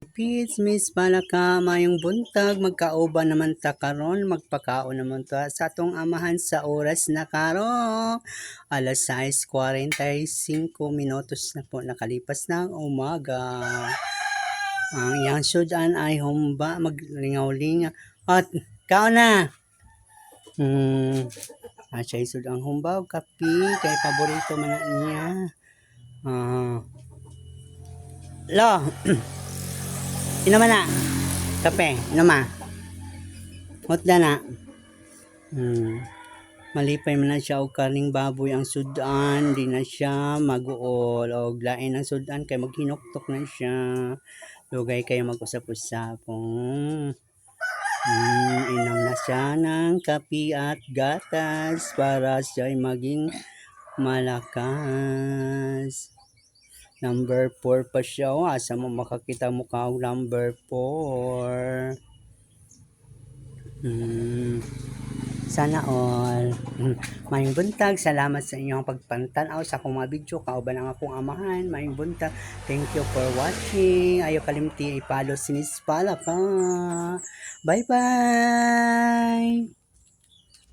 Peace, Miss Palaka, mayong buntag, magkauban naman ta karon, magpakaon naman ta sa atong amahan sa oras na karon. Alas 6:45 na po nakalipas ng umaga. Ang iyang sudan ay humba, maglingaw-lingaw. At kaon na! Siya isud ang humba o kape, kay paborito man na niya. Lo, inuman na. Kape, inuman. Hotda na. Malipay man na siya og karning baboy ang sudan, di na siya maguol og lain ang sudan kay maghinuktok na siya. Lugay kayo mag-usap-usapon. Inom na siya ng kape at gatas para siya'y maging malakas. Number 4 pa siya. Asa mo makakita mo ka number 4? Sana all. Mayong buntag, salamat sa inyong pagpantanaw sa akong mga video. Kauban ang akong amahan. Mayong buntag. Thank you for watching. Ayaw kalimti i-follow si Miss Palaka. Bye-bye!